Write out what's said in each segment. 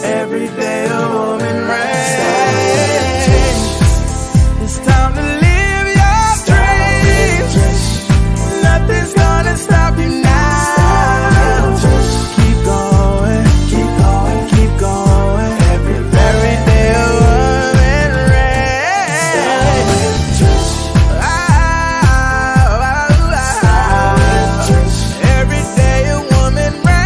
Every day a woman reigns. It's time to live your dreams. Nothing's gonna stop you now. Keep going, keep going, keep going. Every day a woman reigns. Every day a woman reigns.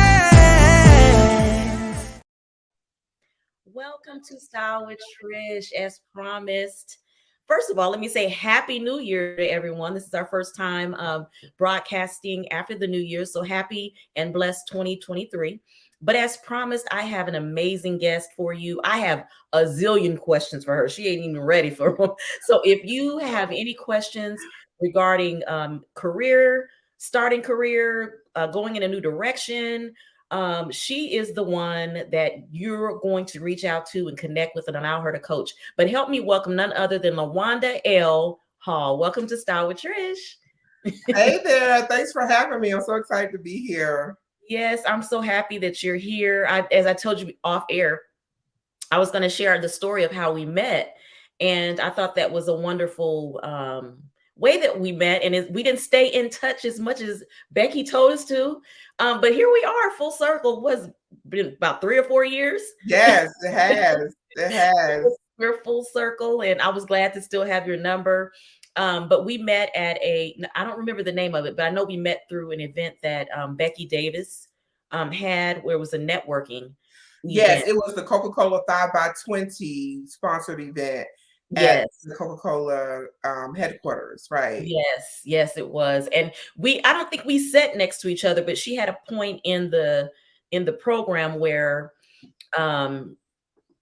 Welcome to Style with Trish, as promised. First of all, let me say Happy New Year to everyone. This is our first time broadcasting after the New Year, so happy and blessed 2023. But as promised, I have an amazing guest for you. I have a zillion questions for her. She ain't even ready for them. So if you have any questions regarding career, starting career, going in a new direction, she is the one that you're going to reach out to and connect with and allow her to coach. But help me welcome none other than Lawanda Elle Hall. Welcome to Style with Trish. Hey there. Thanks for having me. I'm so excited to be here. Yes, I'm so happy that you're here. As I told you off air, I was going to share the story of how we met. And I thought that was a wonderful way that we met. And we didn't stay in touch as much as Becky told us to. But here we are, full circle. Was been about 3 or 4 years. Yes, it has. It has. We're full circle, and I was glad to still have your number. But we met at I don't remember the name of it, but I know we met through an event that Becky Davis had, where it was a networking Yes, event. it was the Coca-Cola 5x20 sponsored event Yes. at the Coca-Cola headquarters, right? Yes, it was. And I don't think we sat next to each other, but she had a point in the program where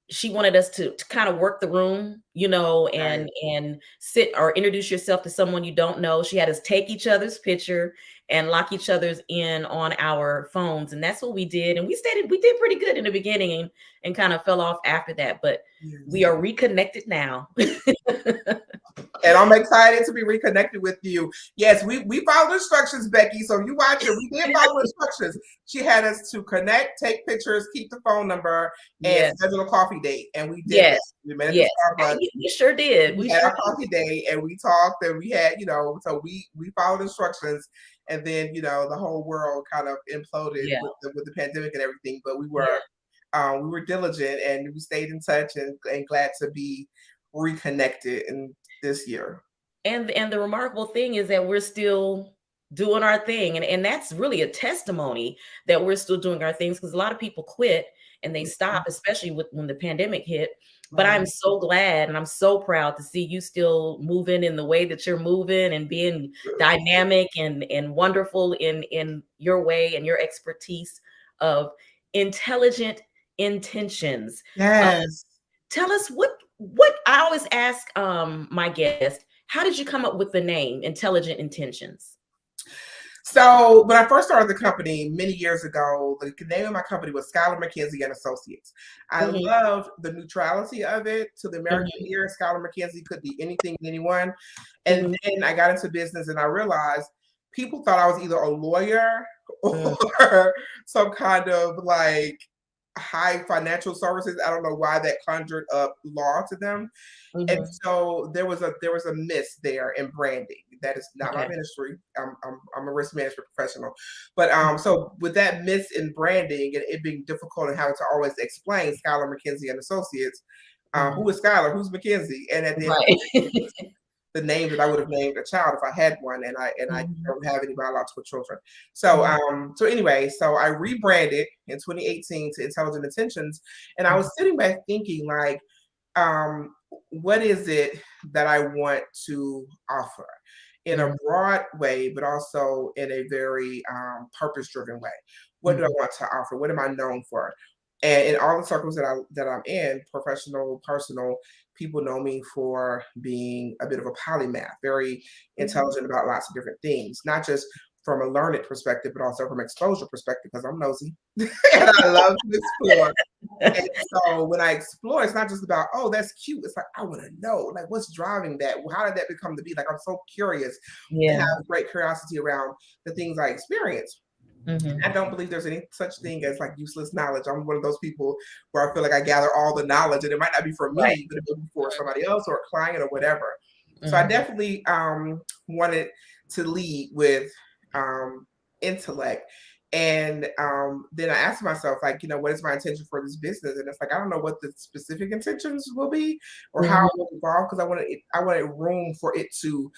she wanted us to kind of work the room, and sit or introduce yourself to someone you don't know. She had us take each other's picture and lock each other's in on our phones. And that's what we did. And we did pretty good in the beginning and kind of fell off after that. But we are reconnected now. And I'm excited to be reconnected with you. Yes, we followed instructions, Becky. So you watch it. We did follow instructions. She had us to connect, take pictures, keep the phone number, and schedule a coffee date. And we did that. We met at the Starbucks. We sure did. We had our coffee date and we talked and we had, so we followed instructions. And then, the whole world kind of imploded with the pandemic and everything. But we were diligent and we stayed in touch and glad to be reconnected in this year. And the remarkable thing is that we're still doing our thing. And that's really a testimony that we're still doing our things, because a lot of people quit and they stop, especially when the pandemic hit. But I'm so glad and I'm so proud to see you still moving in the way that you're moving and being dynamic and wonderful in your way and your expertise of intelligent intentions. Yes. Tell us what I always ask my guest, how did you come up with the name Intelligent Intentions? So when I first started the company many years ago, the name of my company was Schuyler McKenzie and Associates. I loved the neutrality of it. To the American ear, Schuyler McKenzie could be anything and anyone. And then I got into business and I realized people thought I was either a lawyer or some kind of like high financial services. I don't know why that conjured up law to them. And so there was a miss there in branding. That is not my ministry. I'm a risk management professional. But so with that miss in branding and it being difficult and having to always explain Schuyler McKenzie and Associates, who is Schuyler, who's McKenzie? And at the end the name that I would have named a child if I had one, and I don't have any biological children. So so anyway, so I rebranded in 2018 to Intelligent Intentions, and I was sitting back thinking like, what is it that I want to offer in a broad way, but also in a very purpose-driven way? What do I want to offer? What am I known for? And in all the circles that I'm in, professional, personal, people know me for being a bit of a polymath, very intelligent about lots of different things, not just from a learned perspective, but also from exposure perspective, because I'm nosy and I love to explore. And so when I explore, it's not just about, oh, that's cute. It's like, I want to know, like, what's driving that? How did that become to be? Like, I'm so curious and have great curiosity around the things I experience. I don't believe there's any such thing as like useless knowledge. I'm one of those people where I feel like I gather all the knowledge, and it might not be for me, but it will be for somebody else or a client or whatever. So I definitely wanted to lead with intellect. And then I asked myself, like, what is my intention for this business? And it's like, I don't know what the specific intentions will be or how it will evolve, because I wanted room for it to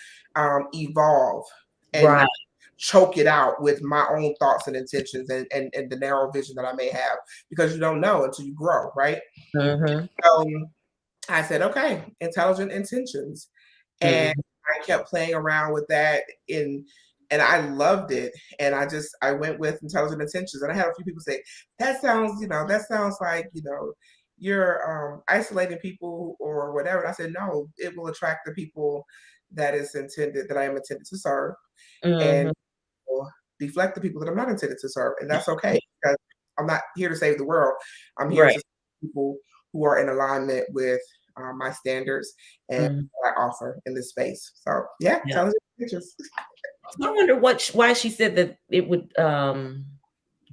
evolve and choke it out with my own thoughts and intentions and the narrow vision that I may have, because you don't know until you grow, right? So I said, okay, intelligent intentions. And I kept playing around with that and I loved it. And I went with intelligent intentions. And I had a few people say, that sounds like, you're isolating people or whatever. And I said, no, it will attract the people that I am intended to serve. And deflect the people that I'm not intended to serve. And that's okay, because I'm not here to save the world. I'm here to serve people who are in alignment with my standards and what I offer in this space. So intelligent intentions. I wonder why she said that it would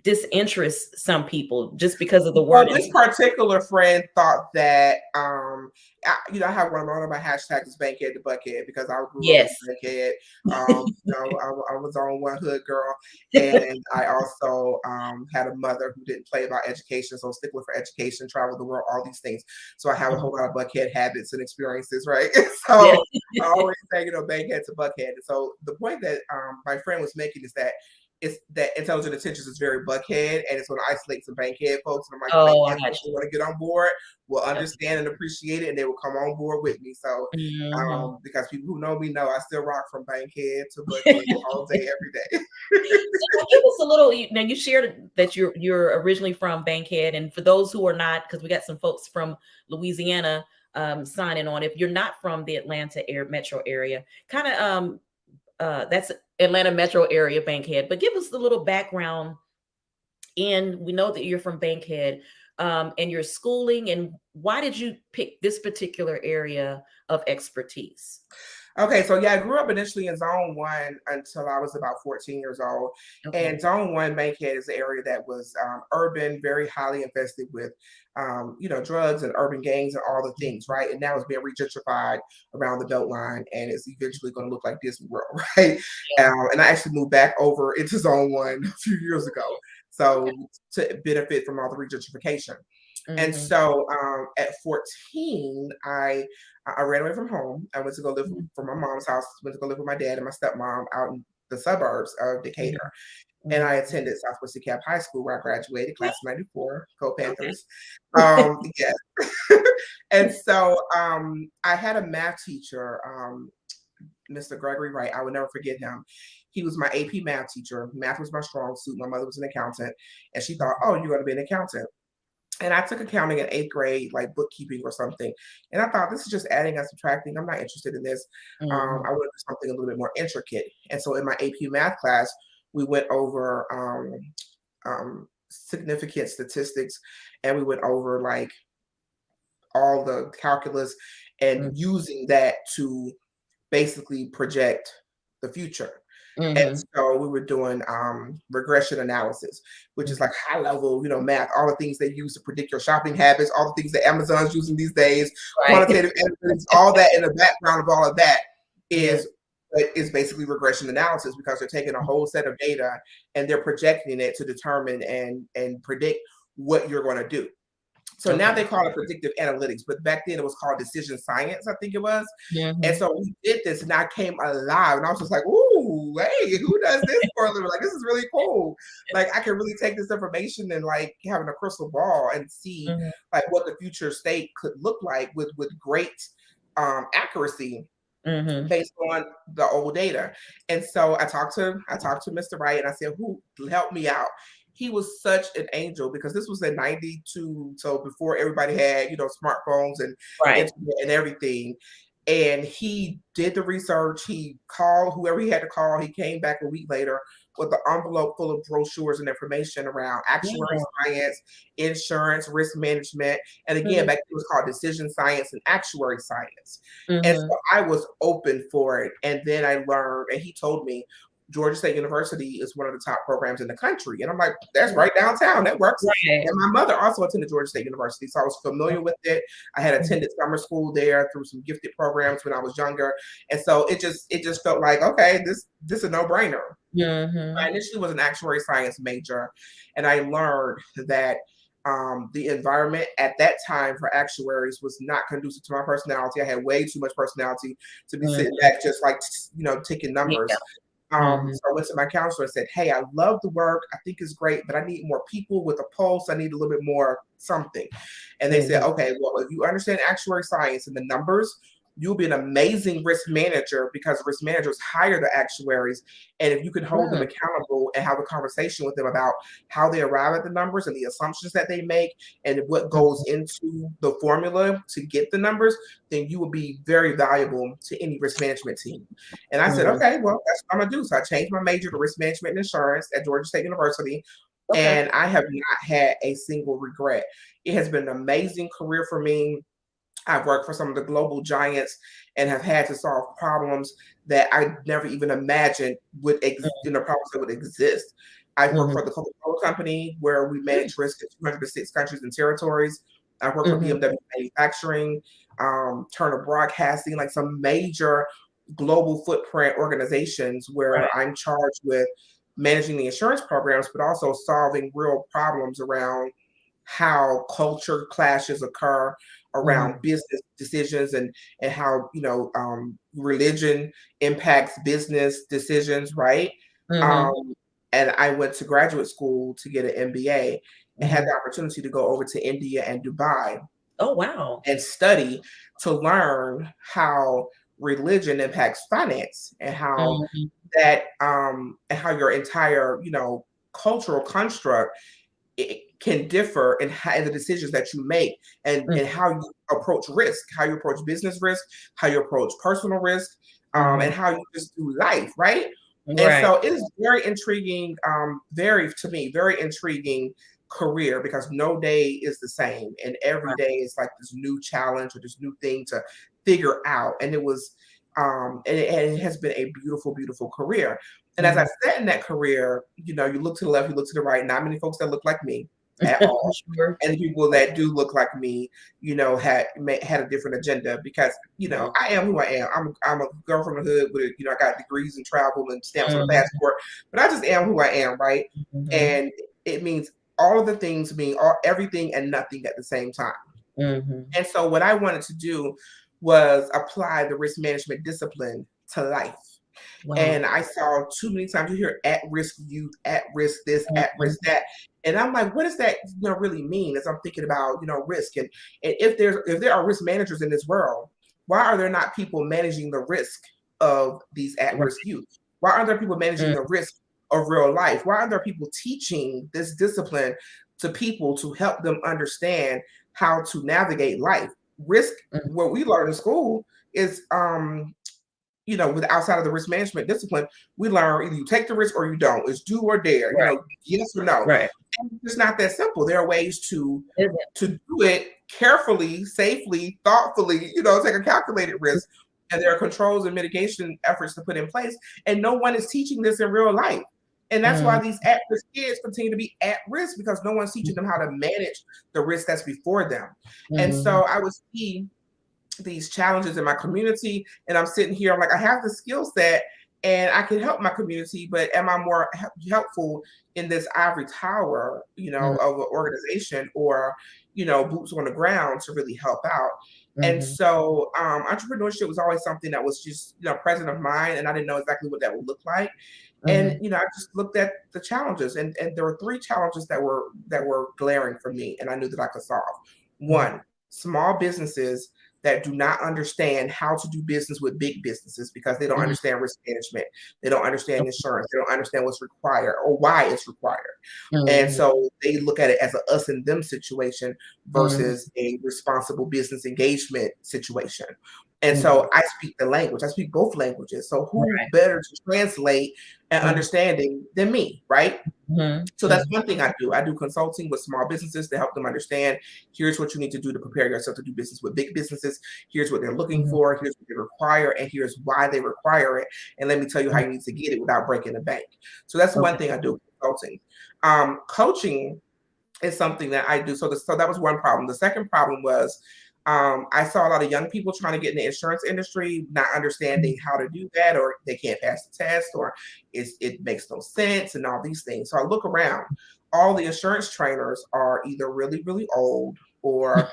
disinterest some people just because of the word. Well, this particular friend thought that I have one of my hashtags is Bankhead to Buckhead, because I grew up in Bankhead. I was on one hood girl, and I also had a mother who didn't play about education, so stickler for education, travel the world, all these things. So I have a whole lot of Buckhead habits and experiences, right? So I always say, Bankhead to Buckhead. And so the point that my friend was making is that intelligent intentions is very Buckhead, and it's going to isolate some Bankhead folks. And I'm like, Bankhead folks who want to get on board will understand and appreciate it, and they will come on board with me. So, because people who know me know I still rock from Bankhead to Buckhead all day, every day. So give us a little. Now, you shared that you're originally from Bankhead, and for those who are not, because we got some folks from Louisiana signing on. If you're not from the Atlanta metro area, kind of that's Atlanta metro area, Bankhead. But give us a little background. And we know that you're from Bankhead, and your schooling, and why did you pick this particular area of expertise? Okay, so I grew up initially in Zone 1 until I was about 14 years old. And Zone 1, Bankhead, is an area that was urban, very highly infested with, drugs and urban gangs and all the things, right? And now it's being gentrified around the Beltline, and it's eventually going to look like Disney World, right? And I actually moved back over into Zone 1 a few years ago, so to benefit from all the gentrification. And so at 14, I ran away from home. I went to go live from my mom's house, went to go live with my dad and my stepmom out in the suburbs of Decatur. And I attended Southwest DeKalb High School, where I graduated, class of 94, Go Panthers. And so I had a math teacher, Mr. Gregory Wright. I will never forget him. He was my AP math teacher. Math was my strong suit. My mother was an accountant, and she thought, oh, you're going to be an accountant. And I took accounting in 8th grade, like bookkeeping or something. And I thought, this is just adding and subtracting. I'm not interested in this. I want to do something a little bit more intricate. And so in my AP math class, we went over significant statistics, and we went over like all the calculus and using that to basically project the future. And so we were doing regression analysis, which is like high level, math, all the things they use to predict your shopping habits, all the things that Amazon's using these days, quantitative evidence, all that in the background of all of that is basically regression analysis, because they're taking a whole set of data and they're projecting it to determine and predict what you're going to do. So now they call it predictive analytics, but back then it was called decision science, I think it was. And so we did this, and I came alive, and I was just like, ooh, hey, who does this for a living? Like, this is really cool. Like, I can really take this information and like having a crystal ball and see like what the future state could look like with great accuracy based on the old data. And so I talked to Mr. Wright, and I said, who help me out? He was such an angel, because this was in 92. So before everybody had, smartphones and internet and everything. And he did the research. He called whoever he had to call. He came back a week later with an envelope full of brochures and information around actuary science, insurance, risk management. And again, back then it was called decision science and actuary science. And so I was open for it. And then I learned, and he told me Georgia State University is one of the top programs in the country. And I'm like, that's right downtown. That works. Right. And my mother also attended Georgia State University, so I was familiar with it. I had attended summer school there through some gifted programs when I was younger. And so it just felt like, okay, this is a no-brainer. I initially was an actuary science major, and I learned that the environment at that time for actuaries was not conducive to my personality. I had way too much personality to be sitting back just like, ticking numbers. So I went to my counselor and said, hey, I love the work. I think it's great, but I need more people with a pulse. I need a little bit more something. And they said, okay, well, if you understand actuary science and the numbers, you'll be an amazing risk manager, because risk managers hire the actuaries. And if you can hold them accountable and have a conversation with them about how they arrive at the numbers and the assumptions that they make and what goes into the formula to get the numbers, then you will be very valuable to any risk management team. And I said, okay, well, that's what I'm gonna do. So I changed my major to risk management and insurance at Georgia State University. And I have not had a single regret. It has been an amazing career for me. I've worked for some of the global giants and have had to solve problems that I never even imagined would problems that would exist. I've worked for the Coca-Cola Company, where we manage risk in 206 countries and territories. I've worked for BMW Manufacturing, Turner Broadcasting, like some major global footprint organizations where I'm charged with managing the insurance programs, but also solving real problems around how culture clashes occur around business decisions and how religion impacts business decisions, right? And I went to graduate school to get an MBA and had the opportunity to go over to India and Dubai. Oh, wow. And study to learn how religion impacts finance and how that and how your entire cultural construct can differ in the decisions that you make and how you approach risk, how you approach business risk, how you approach personal risk, and how you just do life, right? And so it is very intriguing, very intriguing career, because no day is the same, and every day is like this new challenge or this new thing to figure out. And it was and it has been a beautiful, beautiful career. And as I sat in that career, you look to the left, you look to the right, not many folks that look like me at all. And people that do look like me, had a different agenda, because, I am who I am. I'm a girl from the hood with, I got degrees in travel and stamps on a passport, but I just am who I am, right? And it means all of the things mean everything and nothing at the same time. And so what I wanted to do was apply the risk management discipline to life. Wow. And I saw too many times you hear at-risk youth, at-risk this, at-risk that. And I'm like, what does that really mean, as I'm thinking about, risk? And if there are risk managers in this world, why are there not people managing the risk of these at-risk youth? Why aren't there people managing the risk of real life? Why aren't there people teaching this discipline to people to help them understand how to navigate life? Risk, what we learn in school is with outside of the risk management discipline, we learn either you take the risk or you don't. It's do or dare, yes or no. Right. And it's not that simple. There are ways to do it carefully, safely, thoughtfully, take a calculated risk. And there are controls and mitigation efforts to put in place. And no one is teaching this in real life. And that's why these at-risk kids continue to be at risk, because no one's teaching them how to manage the risk that's before them. And so I would see these challenges in my community, and I'm sitting here, I'm like, I have the skill set and I can help my community, but am I more helpful in this ivory tower, of an organization, or, boots on the ground to really help out? And so entrepreneurship was always something that was just, present of mine, and I didn't know exactly what that would look like. And, I just looked at the challenges, and there were 3 challenges that were glaring for me, and I knew that I could solve. One, small businesses that do not understand how to do business with big businesses, because they don't understand risk management. They don't understand insurance. They don't understand what's required or why it's required. And so they look at it as a us and them situation versus a responsible business engagement situation. And so I speak the language. I speak both languages. So who better to translate and understanding than me, right? So that's one thing I do. I do consulting with small businesses to help them understand, here's what you need to do to prepare yourself to do business with big businesses. Here's what they're looking for. Here's what they require. And here's why they require it. And let me tell you how you need to get it without breaking the bank. So that's one thing I do with consulting. Coaching is something that I do. So that was one problem. The second problem was I saw a lot of young people trying to get in the insurance industry, not understanding how to do that, or they can't pass the test, or it makes no sense, and all these things. So I look around. All the insurance trainers are either really, really old, or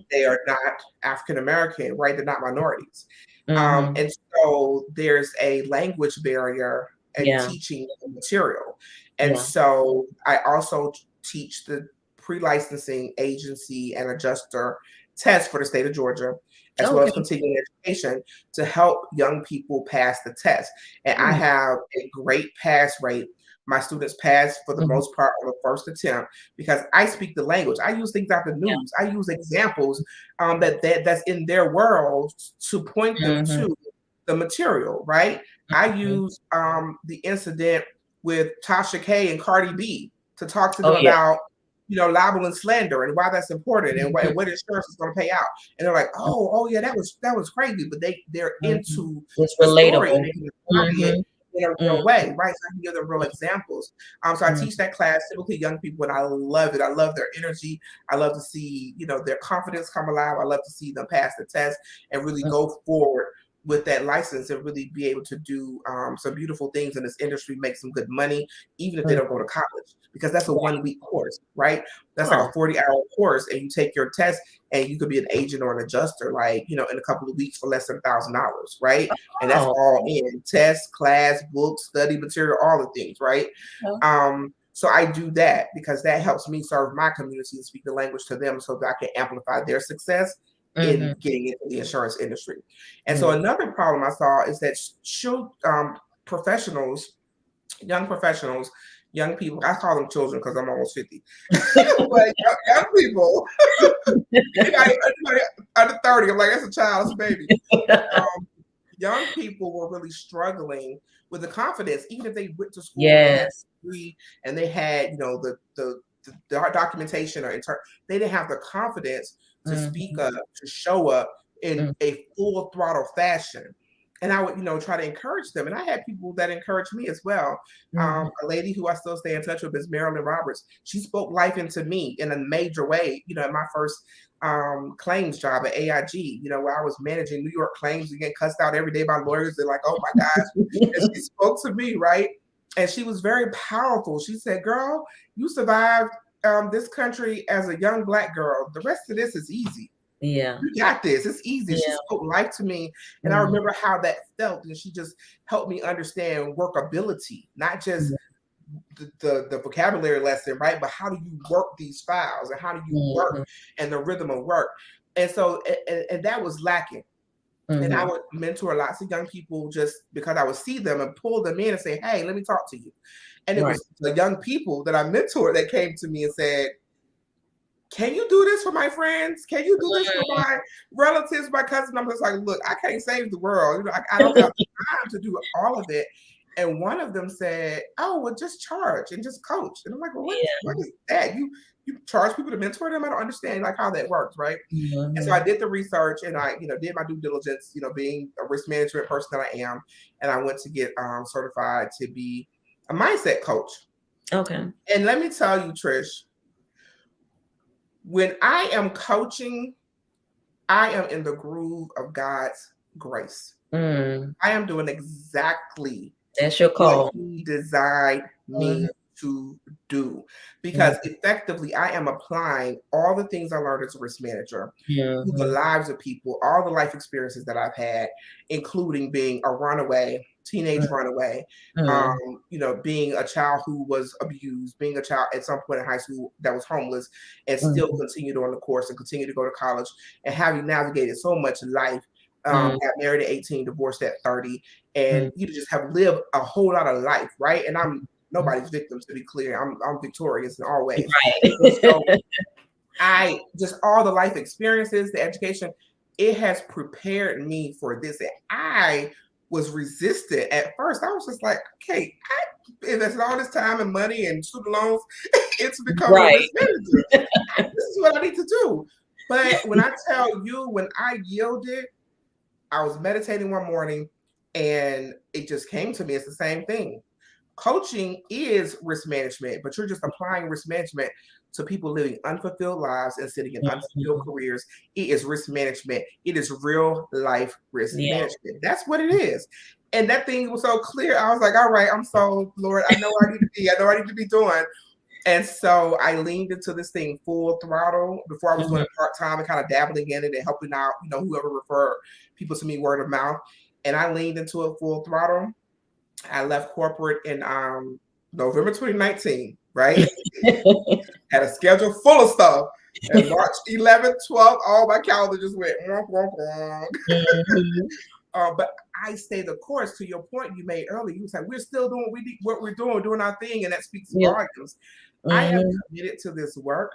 they are not African American, right? They're not minorities. And so there's a language barrier in teaching the material. And so I also teach the pre-licensing agency and adjuster test for the state of Georgia, as well as continuing education to help young people pass the test. And I have a great pass rate. My students pass for the most part on the first attempt because I speak the language. I use things out the news. I use examples that's in their world to point them to the material, right? I use the incident with Tasha K and Cardi B to talk to them about libel and slander and why that's important and what insurance is going to pay out. And they're like, oh yeah, that was crazy. But they're into it's relatable in a real way, right? So I can give them real examples. So I teach that class, typically young people, and I love it. I love their energy. I love to see, their confidence come alive. I love to see them pass the test and really go forward with that license and really be able to do some beautiful things in this industry, make some good money, even if they don't go to college, because that's a 1 week course, right? That's like a 40-hour course, and you take your test and you could be an agent or an adjuster, in a couple of weeks for less than $1,000, right? And that's all in test, class, books, study material, all the things, right? So I do that because that helps me serve my community and speak the language to them so that I can amplify their success in getting into the insurance industry. And so another problem I saw is that young people, I call them children because I'm almost 50, but young people, anybody under 30, I'm like, that's a child, that's a baby. Young people were really struggling with the confidence, even if they went to school and they had, the documentation or they didn't have the confidence to speak up, to show up in a full throttle fashion. And I would, try to encourage them. And I had people that encouraged me as well. A lady who I still stay in touch with is Marilyn Roberts. She spoke life into me in a major way, in my first claims job at AIG, where I was managing New York claims and getting cussed out every day by lawyers. They're like, oh my gosh. And she spoke to me, right? And she was very powerful. She said, girl, you survived this country as a young Black girl. The rest of this is easy. Yeah, you got this. It's easy. She spoke life to me, and I remember how that felt. And she just helped me understand workability, not just the vocabulary lesson, right? But how do you work these files, and how do you work, and the rhythm of work. And so, and that was lacking. And I would mentor lots of young people just because I would see them and pull them in and say, hey, let me talk to you. And it was the young people that I mentored that came to me and said, can you do this for my friends? Can you do this for my relatives, my cousins? I'm just like, look, I can't save the world. I don't have time to do all of it. And one of them said, oh, well, just charge and just coach. And I'm like, well, what is that? You charge people to mentor them? I don't understand how that works, right? And so I did the research and I, did my due diligence, being a risk management person that I am. And I went to get certified to be a mindset coach. Okay. And let me tell you, Trish, when I am coaching, I am in the groove of God's grace. I am doing exactly that's your call. What He designed me to do, because effectively I am applying all the things I learned as a risk manager to the lives of people, all the life experiences that I've had, including being a runaway, teenage runaway, being a child who was abused, being a child at some point in high school that was homeless, and still continued on the course and continue to go to college, and having navigated so much life. Got married at 18, divorced at 30, and you just have lived a whole lot of life, right? And I'm nobody's victim, to be clear. I'm victorious in all ways. Right. So I just all the life experiences, the education, it has prepared me for this. And I was resistant at first. I was just like, okay, I invested all this time and money and student loans into becoming a risk manager. This is what I need to do. But when I tell you, when I yielded, I was meditating one morning and it just came to me. It's the same thing. Coaching is risk management, but you're just applying risk management to people living unfulfilled lives and sitting in unfulfilled careers. It is risk management. It is real life risk management. That's what it is. And that thing was so clear. I was like, all right, I'm so, Lord, I know I need to be. I know I need to be doing. And so I leaned into this thing full throttle. Before I was doing it part-time and kind of dabbling in it and helping out, whoever referred people to me word of mouth. And I leaned into it full throttle. I left corporate in November 2019, right? Had a schedule full of stuff. And March 11th, 12th, all my calendar just went wonk, wonk, wonk. But I stayed the course. To your point you made earlier, you was like, we're still doing what we're doing our thing, and that speaks volumes. I am committed to this work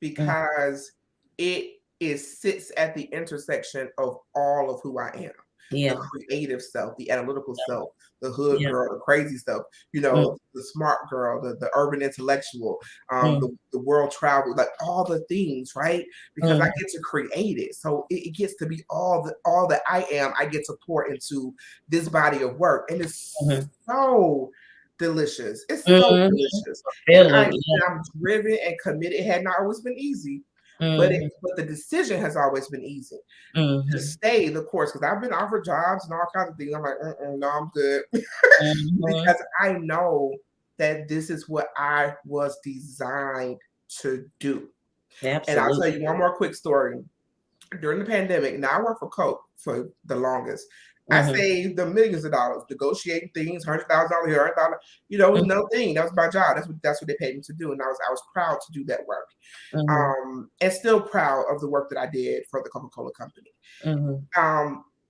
because it sits at the intersection of all of who I am. The creative self, the analytical self, the hood girl, the crazy stuff, the smart girl, the urban intellectual, the world travel, like all the things, right? Because I get to create it. So it gets to be all that I am. I get to pour into this body of work. And it's so delicious. It's so delicious. And I'm driven and committed. It had not always been easy. But the decision has always been easy to stay the course, because I've been offered jobs and all kinds of things. I'm like, no, I'm good. Because I know that this is what I was designed to do. Absolutely. And I'll tell you one more quick story. During the pandemic, now I work for Coke for the longest. I saved the millions of dollars negotiating things, $100,000 here, $100,000. It was no thing. That was my job. That's what they paid me to do, and I was proud to do that work, and still proud of the work that I did for the Coca-Cola company.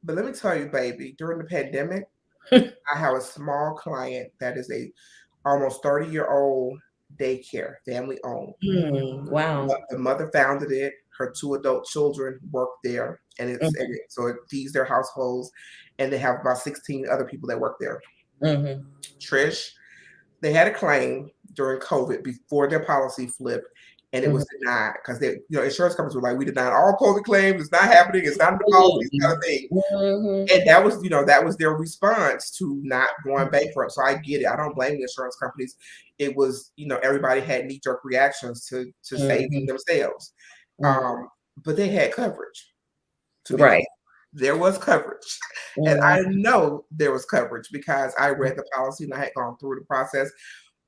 But let me tell you, baby, during the pandemic, I have a small client that is a almost 30-year-old daycare, family owned. Wow. The mother founded it. Her 2 adult children work there, and so it feeds their households, and they have about 16 other people that work there. Trish, they had a claim during COVID before their policy flipped, and it was denied because insurance companies were like, we denied all COVID claims. It's not happening. It's not in the policy, kind of thing. And that was their response to not going bankrupt. So I get it. I don't blame the insurance companies. It was, everybody had knee-jerk reactions to saving themselves. But they had coverage. Right. There was coverage. And I know there was coverage because I read the policy and I had gone through the process.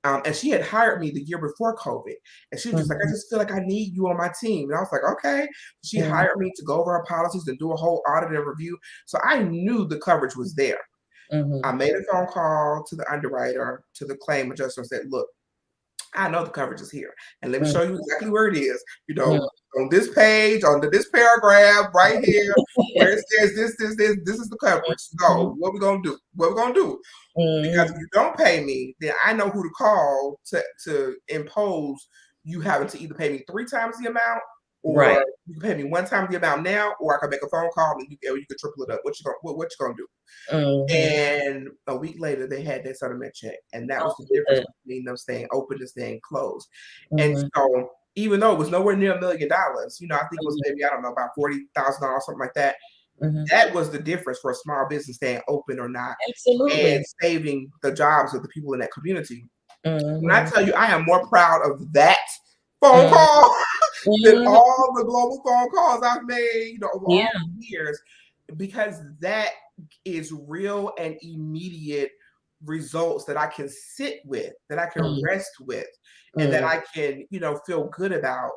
And she had hired me the year before COVID. And she was just like, I just feel like I need you on my team. And I was like, okay. She hired me to go over her policies and do a whole audit and review. So I knew the coverage was there. I made a phone call to the underwriter, to the claim adjuster, and said, look, I know the coverage is here. And let me show you exactly where it is. On this page, under this paragraph, right here, where it says this is the coverage. So what we gonna do? Because if you don't pay me, then I know who to call to impose you having to either pay me 3 times the amount, or you can pay me 1 time the amount now, or I can make a phone call and you can triple it up. What you gonna do? And a week later, they had their settlement check, and that was the difference between them staying open and staying closed. And so, even though it was nowhere near $1 million, I think it was maybe, I don't know, about $40,000, something like that. That was the difference for a small business staying open or not, and saving the jobs of the people in that community. When I tell you, I am more proud of that phone call than all the global phone calls I've made, over all the years, because that is real and immediate results that I can sit with, that I can rest with, and that I can, feel good about,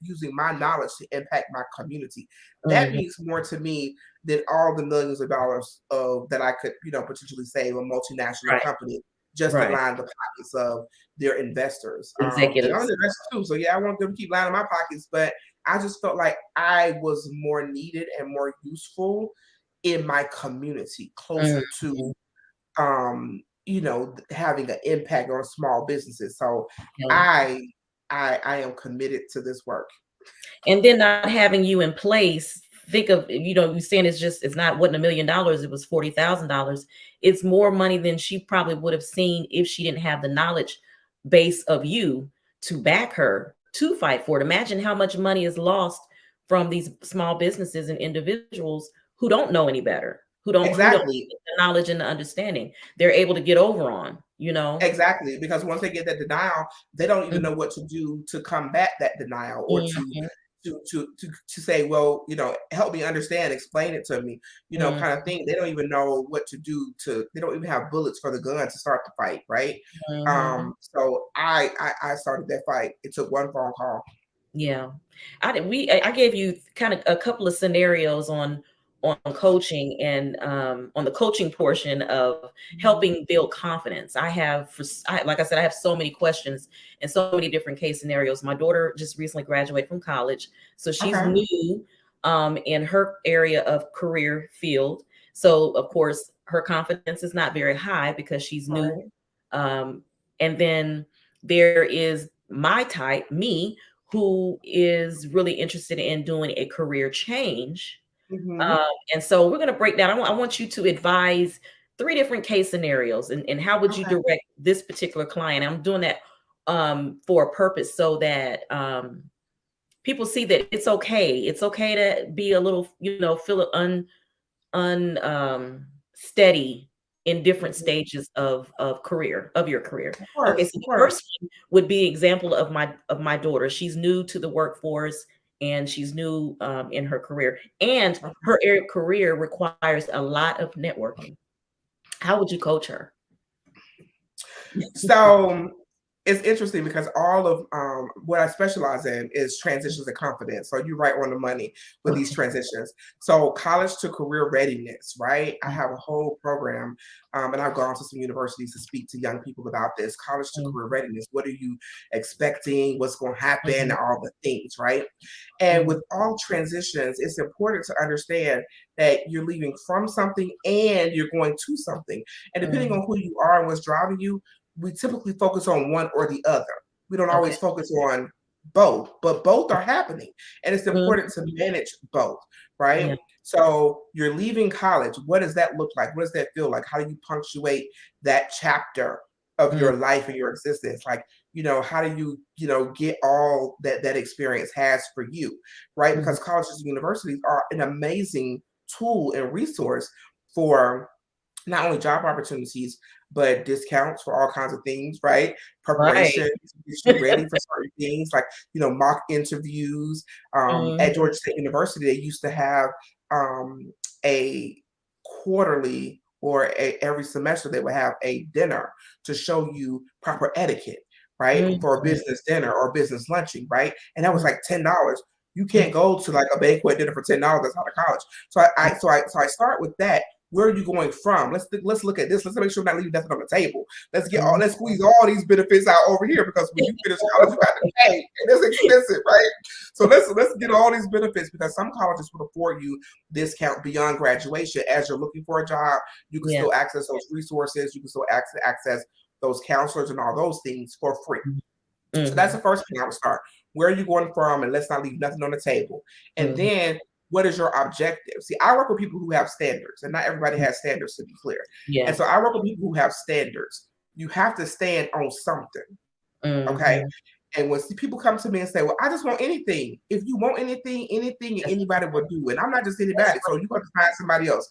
using my knowledge to impact my community. That means more to me than all the millions of dollars that I could, potentially save a multinational company just to line the pockets of their investors. Executives. And I'm an investor too, so I want them to keep lining my pockets, but I just felt like I was more needed and more useful in my community, closer to having an impact on small businesses. So I am committed to this work. And then not having you in place think of, you're saying it's not, wasn't $1 million, it was $40,000. It's more money than she probably would have seen if she didn't have the knowledge base of you to back her to fight for it. Imagine how much money is lost from these small businesses and individuals who don't know any better, who don't have the knowledge and the understanding they're able to get over on, Exactly, because once they get that denial, they don't even know what to do to combat that denial, or to say, well, help me understand, explain it to me, kind of thing. They don't even know what to do they don't even have bullets for the gun to start the fight, right? So I started that fight. It took one phone call. Yeah. I gave you kind of a couple of scenarios on coaching and on the coaching portion of helping build confidence. like I said, I have so many questions and so many different case scenarios. My daughter just recently graduated from college, so she's new in her area of career field. So of course her confidence is not very high because she's new. And then there is my type, me, who is really interested in doing a career change. And so we're going to break down. I want you to advise 3 different case scenarios and how would you direct this particular client. I'm doing that for a purpose, so that people see that it's okay. It's okay to be a little, feel unsteady in different stages of your career. Okay, so the first one would be example of my daughter. She's new to the workforce and she's new in her career, and her area of career requires a lot of networking. How would you coach her? So it's interesting because all of what I specialize in is transitions of confidence. So you're right on the money with these transitions. So college to career readiness, right? I have a whole program, and I've gone to some universities to speak to young people about this. College to career readiness. What are you expecting? What's going to happen? All the things, right? And with all transitions, it's important to understand that you're leaving from something and you're going to something. And depending on who you are and what's driving you, we typically focus on one or the other. We don't always focus on both, but both are happening. And it's important to manage both, right? Yeah. So you're leaving college. What does that look like? What does that feel like? How do you punctuate that chapter of your life and your existence? Like, how do you, get all that experience has for you, right? Because colleges and universities are an amazing tool and resource for not only job opportunities, but discounts for all kinds of things, right? Preparation to get you ready for certain things, like, mock interviews. At Georgia State University, they used to have a quarterly or every semester, they would have a dinner to show you proper etiquette, right? For a business dinner or business lunching, right? And that was like $10. You can't go to like a banquet dinner for $10 that's out of college. So I start with that. Where are you going from? Let's look at this. Let's make sure we're not leaving nothing on the table. Let's squeeze all these benefits out over here, because when you finish college, you got to pay, and it's expensive, right? So let's get all these benefits, because some colleges will afford you discount beyond graduation. As you're looking for a job, you can still access those resources. You can still access those counselors and all those things for free. So that's the first thing I would start. Where are you going from? And let's not leave nothing on the table. And then, what is your objective? See, I work with people who have standards, and not everybody has standards, to be clear. Yeah. And so I work with people who have standards. You have to stand on something. Okay. And when people come to me and say, well, I just want anything. If you want anything anybody will do. And I'm not just anybody, so you have to find somebody else.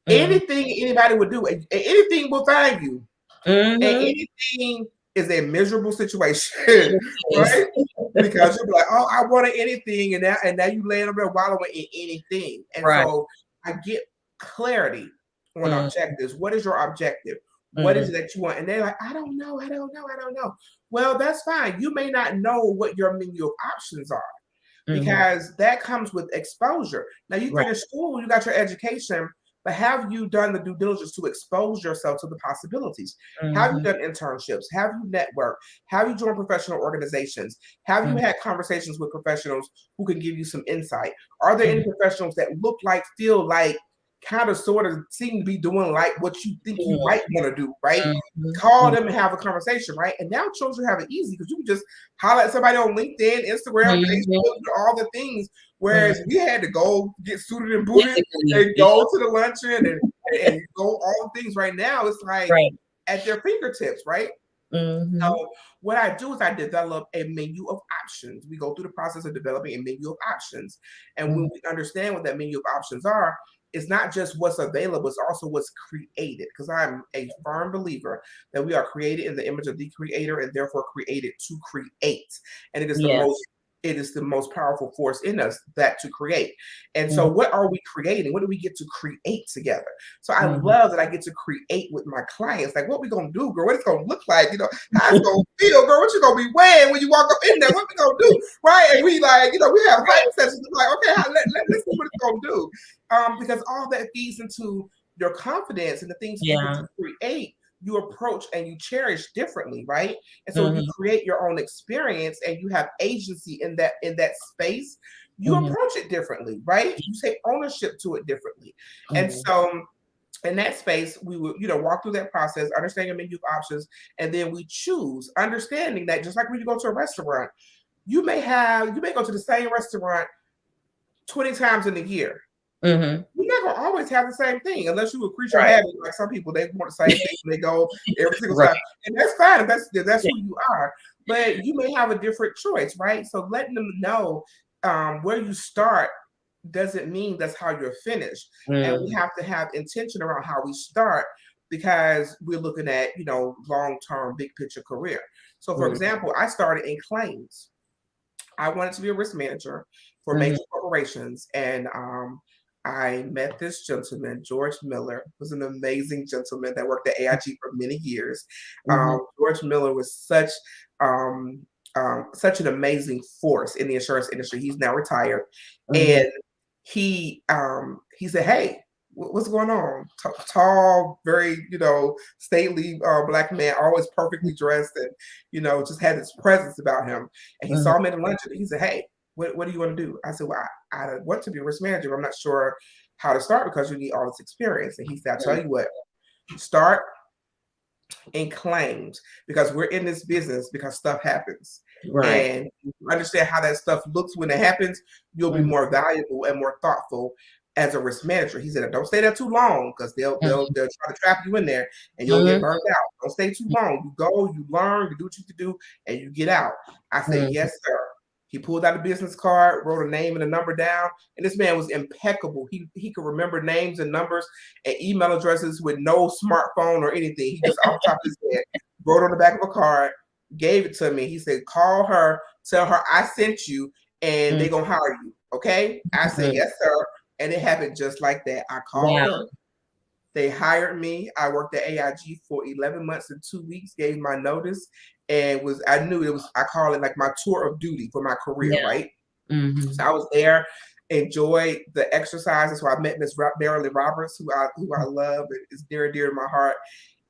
Anything anybody would do, and anything will find you. And anything is a miserable situation, right? Because you're like, oh, I wanted anything, and now you laying over there wallowing in anything. And so I get clarity on objectives. What is your objective? What is it that you want? And they're like, I don't know. Well, that's fine. You may not know what your menu of options are, because that comes with exposure. Now you finish school, you got your education, but have you done the due diligence to expose yourself to the possibilities? Have you done internships? Have you networked? Have you joined professional organizations? Have you had conversations with professionals who can give you some insight? Are there any professionals that look like, feel like kind of sort of seem to be doing like what you think you might want to do, right? Mm-hmm. Call them and have a conversation, right? And now children have it easy because you can just holler at somebody on LinkedIn, Instagram, Facebook, all the things. Whereas we had to go get suited and booted and go to the luncheon and go all the things. Right now, it's like at their fingertips, right? So what I do is I develop a menu of options. We go through the process of developing a menu of options. And when we understand what that menu of options are, it's not just what's available, it's also what's created. Because I'm a firm believer that we are created in the image of the creator and therefore created to create. And it is the most powerful force in us, that to create. And so what are we creating? What do we get to create together? So I love that I get to create with my clients. Like, what we gonna do, girl? What it's gonna look like? You know, how it's gonna feel, girl? What you gonna be wearing when you walk up in there? What we gonna do? Right? And we like, you know, we have hype sessions. Like, okay, let's see what it's gonna do. Because all that feeds into your confidence and the things you get to create. You approach and you cherish differently, right? And so you create your own experience and you have agency in that space. You approach it differently, right? You take ownership to it differently. And so in that space, we would, you know, walk through that process, understanding a menu of options, and then we choose, understanding that just like when you go to a restaurant, you may go to the same restaurant 20 times in a year. You're not gonna always have the same thing unless you a creature habit. Like some people, they want the same thing and they go every single time, and that's fine. That's who you are. But you may have a different choice, right? So letting them know where you start doesn't mean that's how you're finished, and we have to have intention around how we start because we're looking at, you know, long-term, big picture career. So, for example, I started in claims. I wanted to be a risk manager for major corporations, and I met this gentleman, George Miller, was an amazing gentleman that worked at AIG for many years. George Miller was such an amazing force in the insurance industry. He's now retired, and he said, "Hey, what's going on?" Tall, very, you know, stately Black man, always perfectly dressed, and, you know, just had this presence about him. And he saw me at lunch, and he said, "Hey, what do you want to do?" I said, "Well, I want to be a risk manager, but I'm not sure how to start because you need all this experience." And he said, "I'll tell you what, start in claims because we're in this business because stuff happens. And you understand how that stuff looks when it happens, you'll be more valuable and more thoughtful as a risk manager." He said, "Don't stay there too long because they'll try to trap you in there and you'll get burned out. Don't stay too long. You go, you learn, you do what you can do, and you get out." I said, "Yes, sir." He pulled out a business card, wrote a name and a number down, and this man was impeccable. He could remember names and numbers and email addresses with no smartphone or anything. He just off the top of his head wrote on the back of a card, gave it to me. He said, "Call her, tell her I sent you, and they're gonna hire you." Okay? I said, "Yes, sir." And it happened just like that. I called her. They hired me. I worked at AIG for 11 months and 2 weeks, gave my notice, and I call it like my tour of duty for my career, right? So I was there, enjoyed the exercises. So I met Miss Marilyn Roberts, who I love and is dear and dear to my heart.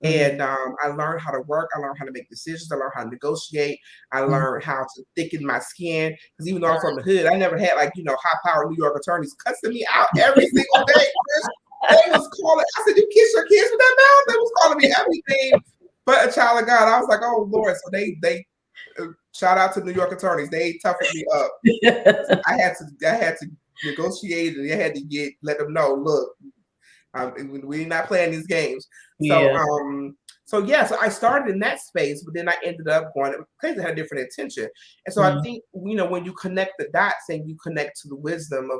And I learned how to work. I learned how to make decisions. I learned how to negotiate. I learned how to thicken my skin. Because even though I'm from the hood, I never had, like, you know, high-powered New York attorneys cussing me out every single day. They was calling. I said, "You kiss your kids with that mouth?" They was calling me everything but a child of God. I was like, "Oh Lord!" So they shout out to New York attorneys. They toughened me up. I had to negotiate, and I had to let them know, look, we're not playing these games. So I started in that space, but then I ended up going because I had a different intention. And so I think, you know, when you connect the dots and you connect to the wisdom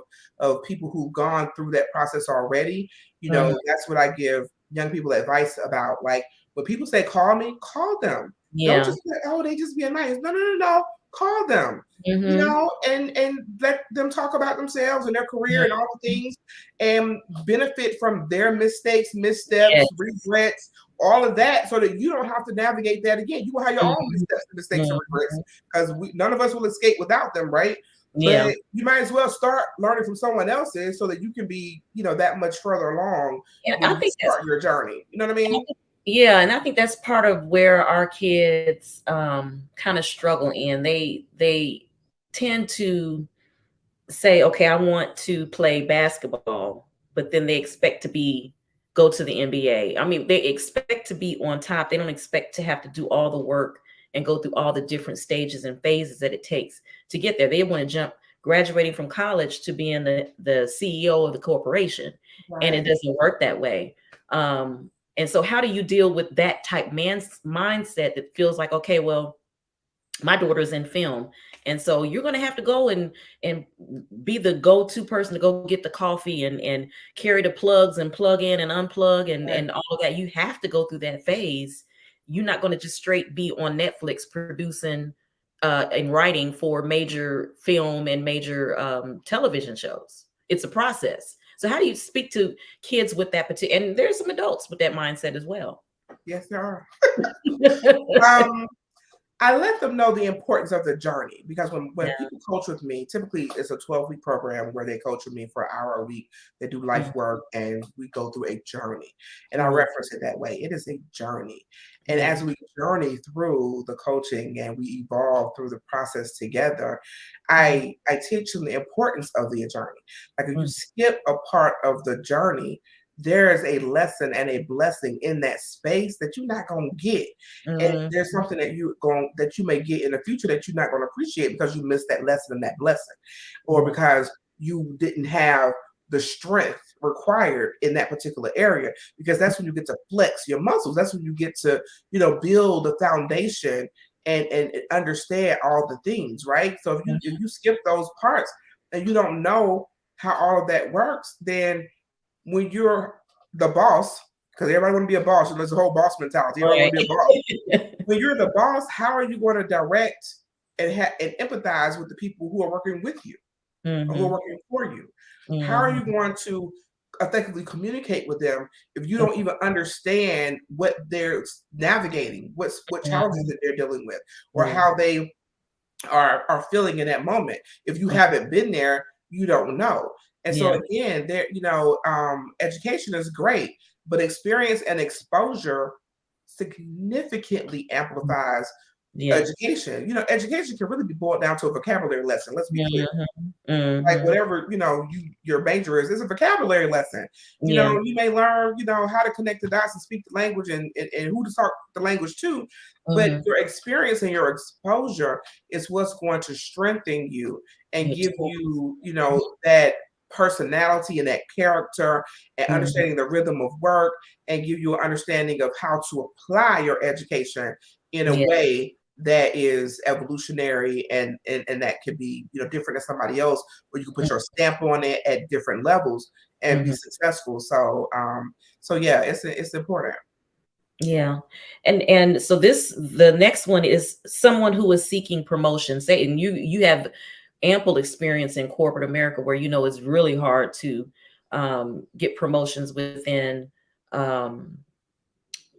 of people who've gone through that process already, you know, that's what I give young people advice about. Like, when people say, "Call me," call them. Don't just say, "Oh, they just being nice." No. Call them, you know, and let them talk about themselves and their career and all the things, and benefit from their mistakes, missteps, regrets, all of that, so that you don't have to navigate that again. You will have your own mistakes and regrets, because none of us will escape without them, right? But you might as well start learning from someone else's so that you can be, you know, that much further along when you start your journey. You know what I mean? Yeah, and I think that's part of where our kids kind of struggle in. They tend to say, "Okay, I want to play basketball," but then they expect to go to the NBA. I mean, they expect to be on top. They don't expect to have to do all the work and go through all the different stages and phases that it takes to get there. They want to jump graduating from college to being the CEO of the corporation. Right. And it doesn't work that way. And so how do you deal with that type mindset that feels like, okay, well, my daughter's in film, and so you're going to have to go and be the go-to person to go get the coffee and carry the plugs and plug in and unplug and all of that. You have to go through that phase. You're not going to just straight be on Netflix producing and writing for major film and major television shows. It's a process. So how do you speak to kids with that particular, and there's some adults with that mindset as well? Yes, there are. I let them know the importance of the journey, because when people coach with me, typically it's a 12-week program where they coach with me for an hour a week. They do life work and we go through a journey. And I reference it that way. It is a journey. And as we journey through the coaching and we evolve through the process together, I teach them the importance of the journey. Like if you skip a part of the journey, there is a lesson and a blessing in that space that you're not going to get. And there's something that you may get in the future that you're not going to appreciate because you missed that lesson and that blessing, or because you didn't have the strength required in that particular area, because that's when you get to flex your muscles. That's when you get to, build a foundation and understand all the things, right? So if you skip those parts and you don't know how all of that works, then when you're the boss, because everybody want to be a boss, there's a whole boss mentality. Everybody want to be a boss. When you're the boss, how are you going to direct and empathize with the people who are working with you, or who are working for you? How are you going to effectively communicate with them if you don't even understand what they're navigating, what challenges that they're dealing with, or how they are feeling in that moment? If you haven't been there, you don't know. And so again, there, education is great, but experience and exposure significantly amplifies education. Education can really be boiled down to a vocabulary lesson. Let's be clear. Like whatever, your major is a vocabulary lesson. You may learn, how to connect the dots and speak the language and who to talk the language to, but your experience and your exposure is what's going to strengthen you and give you, that personality and that character and understanding the rhythm of work, and give you an understanding of how to apply your education in a way that is evolutionary and that can be different than somebody else, where you can put your stamp on it at different levels and be successful. So yeah, it's important. Yeah. And so the next one is someone who is seeking promotion. Say, and you have ample experience in corporate America, where it's really hard to get promotions within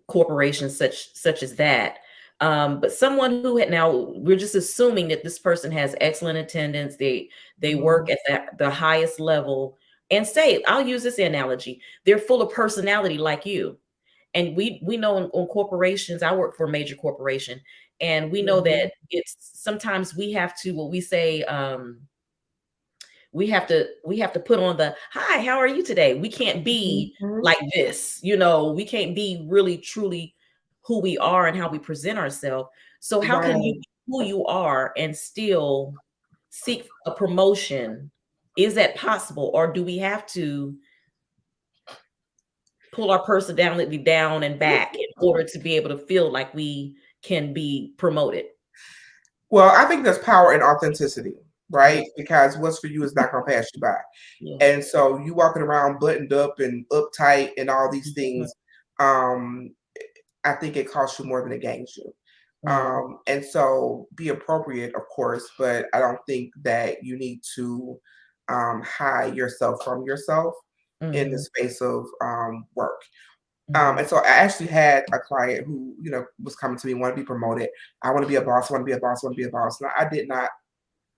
corporations such as that. But someone who now we're just assuming that this person has excellent attendance, they work at the highest level, and say, I'll use this analogy, they're full of personality like you. And we know on corporations, I work for a major corporation, and we know that it's sometimes we have to, what we say, we have to put on the, hi, how are you today? We can't be like this, we can't be really truly who we are and how we present ourselves. So how can you be who you are and still seek a promotion? Is that possible? Or do we have to pull our personality down and back in order to be able to feel like we can be promoted? Well, I think there's power in authenticity, right? Because what's for you is not going to pass you by. And so you walking around buttoned up and uptight and all these things, I think it costs you more than it gains you. And so be appropriate, of course, but I don't think that you need to hide yourself from yourself in the space of work. And so I actually had a client who, was coming to me, want to be promoted. I want to be a boss, want to be a boss, want to be a boss. Now, I did not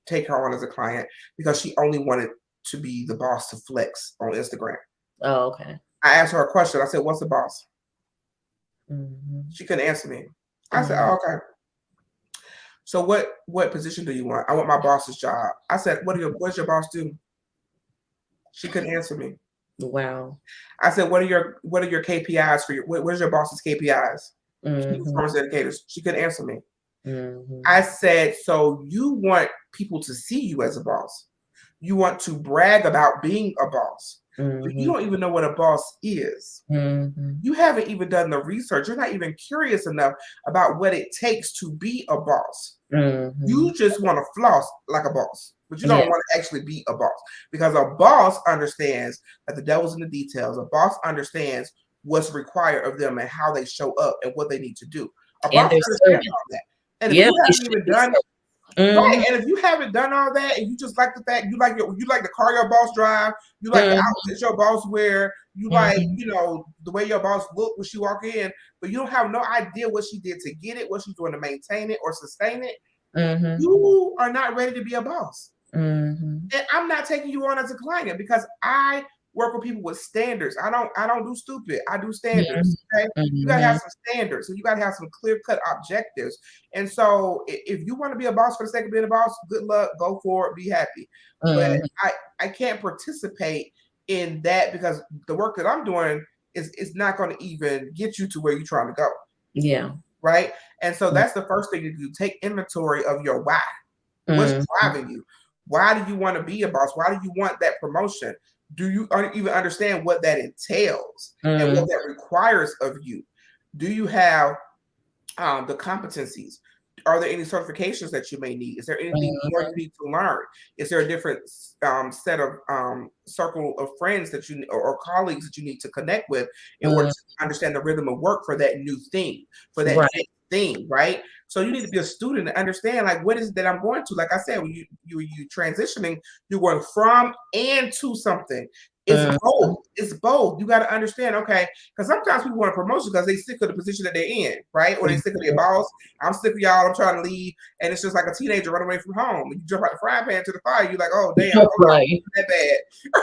take her on as a client because she only wanted to be the boss to flex on Instagram. Oh, okay. I asked her a question. I said, what's the boss? She couldn't answer me. I said, oh, okay. So what position do you want? I want my boss's job. I said, what does your boss do? She couldn't answer me. Wow. I said, what are your KPIs for where's your boss's KPIs? Performance indicators. She couldn't answer me. I said, so you want people to see you as a boss. You want to brag about being a boss. But you don't even know what a boss is. You haven't even done the research. You're not even curious enough about what it takes to be a boss. You just want to floss like a boss, but you don't want to actually be a boss, because a boss understands that the devil's in the details. A boss understands what's required of them and how they show up and what they need to do. A boss understands all that. And if you haven't even done right, and if you haven't done all that, and you just like the fact you like the car your boss drive, you like the outfits your boss wear, you like the way your boss look when she walk in, but you don't have no idea what she did to get it, what she's doing to maintain it or sustain it, you are not ready to be a boss. And I'm not taking you on as a client, because I work with people with standards. I don't do stupid. I do standards. Okay? You gotta have some standards, and you gotta have some clear-cut objectives. And so if you want to be a boss for the sake of being a boss, good luck, go for it, be happy. But I can't participate in that, because the work that I'm doing is not going to even get you to where you're trying to go. Yeah. Right. And so that's the first thing to do. Take inventory of your why. What's driving you? Why do you want to be a boss? Why do you want that promotion? Do you even understand what that entails and what that requires of you? Do you have the competencies? Are there any certifications that you may need? Is there anything more you need to learn? Is there a different set of circle of friends that you or colleagues that you need to connect with in order to understand the rhythm of work for that new thing, for that next thing, right? So you need to be a student and understand, like, what is it that I'm going to? Like I said, when you transitioning, you're going from and to something. It's both. It's both. You got to understand, okay, because sometimes people want a promotion because they sick of the position that they're in, right? Or they sick of their boss. I'm sick of y'all. I'm trying to leave, and it's just like a teenager running away from home. And you jump out the frying pan to the fire. You're like, oh damn, that bad,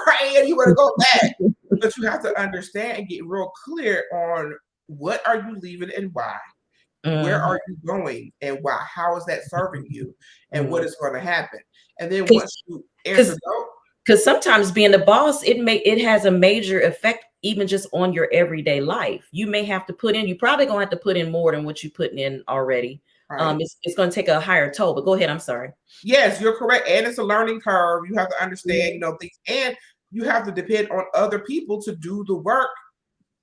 right? And you want to go back, but you have to understand and get real clear on what are you leaving and why. Where are you going and why? How is that serving you, and what is going to happen? And then once you answer those. Because sometimes being the boss, it has a major effect even just on your everyday life. You may have to put in, you probably gonna have to put in more than what you're putting in already. Right. It's gonna take a higher toll. But go ahead, I'm sorry. Yes, you're correct. And it's a learning curve. You have to understand, things, and you have to depend on other people to do the work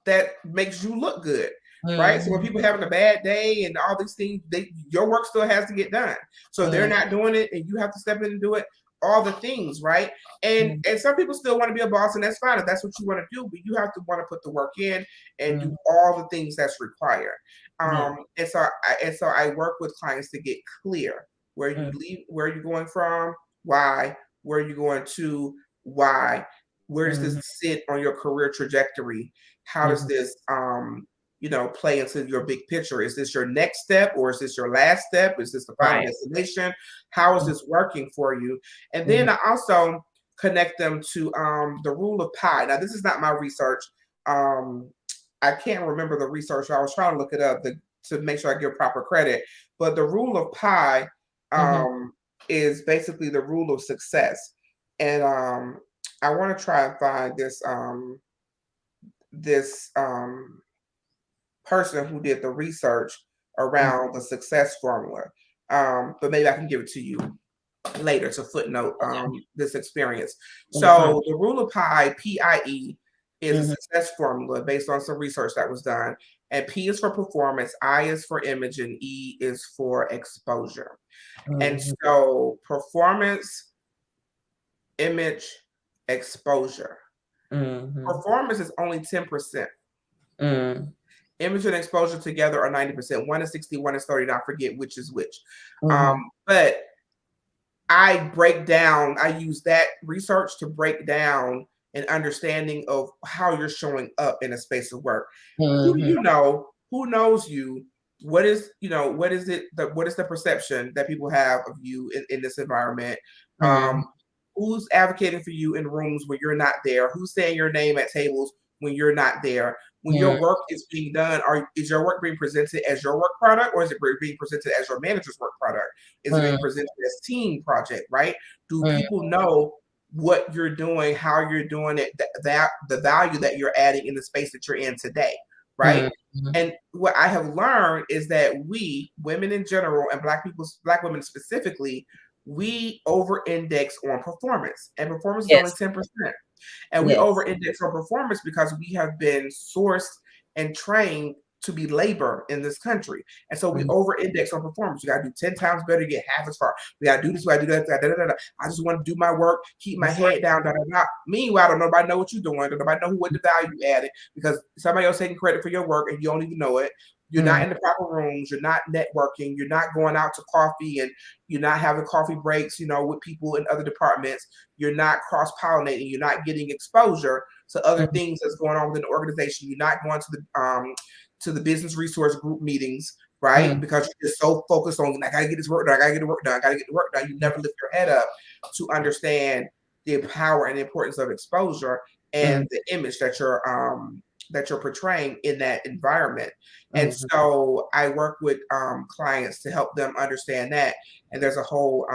that makes you look good. Right. So when people having a bad day and all these things, your work still has to get done. So they're not doing it, and you have to step in and do it. All the things, right? And some people still want to be a boss, and that's fine if that's what you want to do, but you have to want to put the work in and do all the things that's required. And so I work with clients to get clear where you leave, where you're going from, why, where you're going to, why, where does this sit on your career trajectory? How does this play into your big picture? Is this your next step, or is this your last step? Is this the final destination? How is this working for you? And then I also connect them to the rule of pi. Now, this is not my research. I can't remember the research. I was trying to look it up to make sure I give proper credit. But the rule of pi is basically the rule of success. And I want to try and find this person who did the research around the success formula. But maybe I can give it to you later to footnote this experience. So the rule of pi, PIE, is a success formula based on some research that was done. And P is for performance, I is for image, and E is for exposure. And so performance, image, exposure. Performance is only 10%. Image and exposure together are 90%. One is 60, one is 30. I forget which is which. But I use that research to break down an understanding of how you're showing up in a space of work. Who do you know? Who knows you? What is the perception that people have of you in this environment? Who's advocating for you in rooms where you're not there? Who's saying your name at tables when you're not there? When your work is being done, is your work being presented as your work product, or is it being presented as your manager's work product? Is it being presented as team project, right? Do people know what you're doing, how you're doing it, that the value that you're adding in the space that you're in today, right? Mm-hmm. And what I have learned is that we, women in general, and Black women specifically, we over-index on performance, and performance is only Yes. 10%. And we Yes. over-index on performance because we have been sourced and trained to be labor in this country. And so we Mhm. over-index on performance. You got to do 10 times better to get half as far. We got to do this, we got to do that, da, da, da, da. I just want to do my work, keep my That's head down, da, da, da. Meanwhile, don't nobody know what you're doing. Don't nobody know what the value you added because somebody else taking credit for your work and you don't even know it. You're not in the proper rooms. You're not networking. You're not going out to coffee and you're not having coffee breaks, with people in other departments. You're not cross-pollinating. You're not getting exposure to other things that's going on within the organization. You're not going to the business resource group meetings, right? Because you're just so focused on, I gotta get this work done, I gotta get the work done, I gotta get the work done. You never lift your head up to understand the power and the importance of exposure and the image that you're portraying in that environment. And so I work with clients to help them understand that. And there's a whole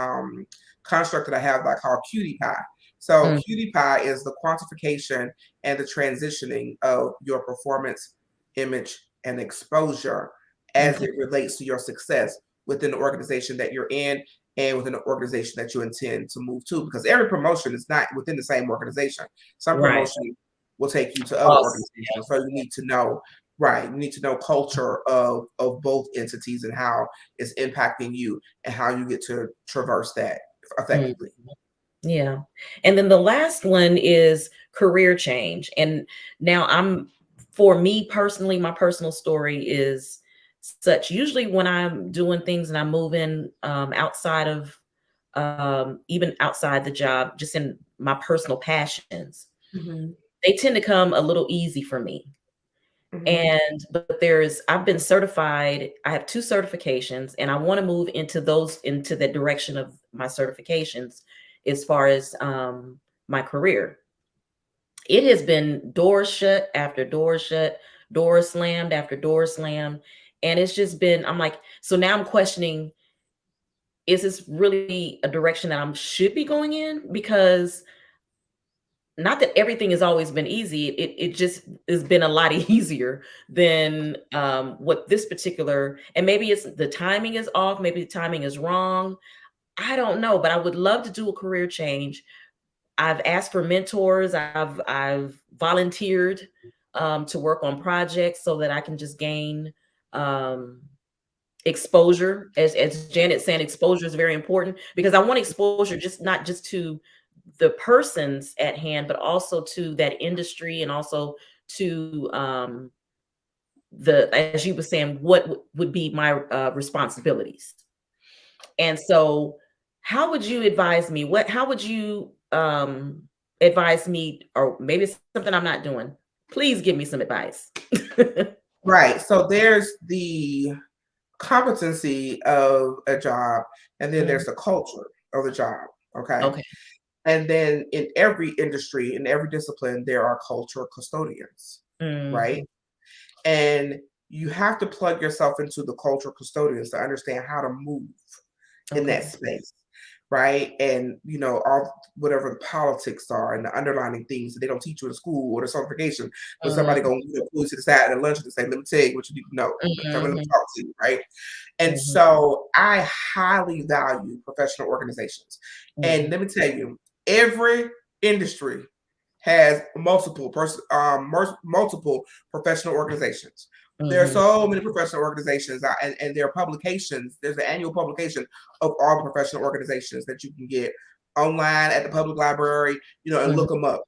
construct that I have called Cutie Pie. So Cutie Pie is the quantification and the transitioning of your performance, image, and exposure as it relates to your success within the organization that you're in and within the organization that you intend to move to. Because every promotion is not within the same organization. Some promotion will take you to other organizations. So you need to know, you need to know culture of both entities and how it's impacting you and how you get to traverse that effectively. Yeah. And then the last one is career change. And now for me personally, my personal story is such. Usually when I'm doing things and I'm moving outside of even outside the job, just in my personal passions, they tend to come a little easy for me. But I've been certified. I have 2 certifications and I want to move into the direction of my certifications as far as my career. It has been doors shut after doors shut, doors slammed after doors slammed. And it's just been, I'm like, so now I'm questioning, is this really a direction that I should be going in? Because not that everything has always been easy. It just has been a lot easier than what this particular, and maybe it's the timing is off, maybe the timing is wrong. I don't know, but I would love to do a career change. I've asked for mentors. I've volunteered to work on projects so that I can just gain exposure. As Janet said, exposure is very important because I want exposure not just to the persons at hand, but also to that industry and also to as you were saying, what would be my responsibilities. And so how would you advise me? How would you advise me, or maybe it's something I'm not doing? Please give me some advice. Right. So there's the competency of a job, and then there's the culture of the job. Okay. And then in every industry, in every discipline, there are cultural custodians, right? And you have to plug yourself into the cultural custodians to understand how to move in that space, right? And all whatever the politics are and the underlying things that they don't teach you in school or the certification, but somebody gonna pull you to the side at lunch and say, "Let me tell you what you need to know. Come and let me talk to you," right? And so I highly value professional organizations. And let me tell you, every industry has multiple professional organizations. There are so many professional organizations and there are publications. There's an annual publication of all the professional organizations that you can get online at the public library, and look them up.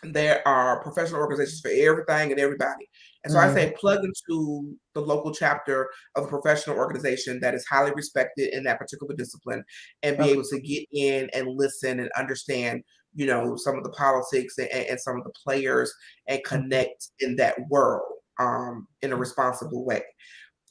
There are professional organizations for everything and everybody. And so I say plug into the local chapter of a professional organization that is highly respected in that particular discipline and be able to get in and listen and understand, some of the politics and some of the players and connect in that world in a responsible way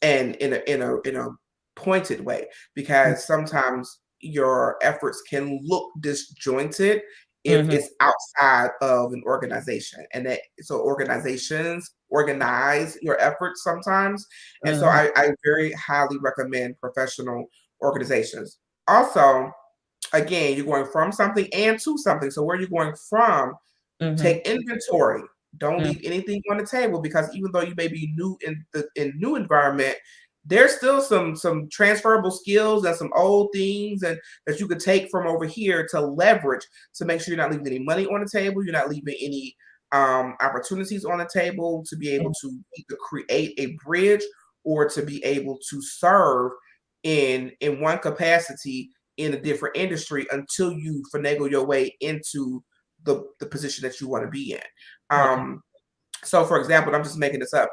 and in a pointed way, because sometimes your efforts can look disjointed if it's outside of an organization, and so organizations organize your efforts sometimes. And so I very highly recommend professional organizations. Also, again, you're going from something and to something. So where you're going from, take inventory. Don't leave anything on the table, because even though you may be new in the new environment, there's still some transferable skills and some old things and that you could take from over here to leverage to make sure you're not leaving any money on the table. You're not leaving any opportunities on the table to be able to either create a bridge or to be able to serve in one capacity in a different industry until you finagle your way into the position that you want to be in. So for example, I'm just making this up.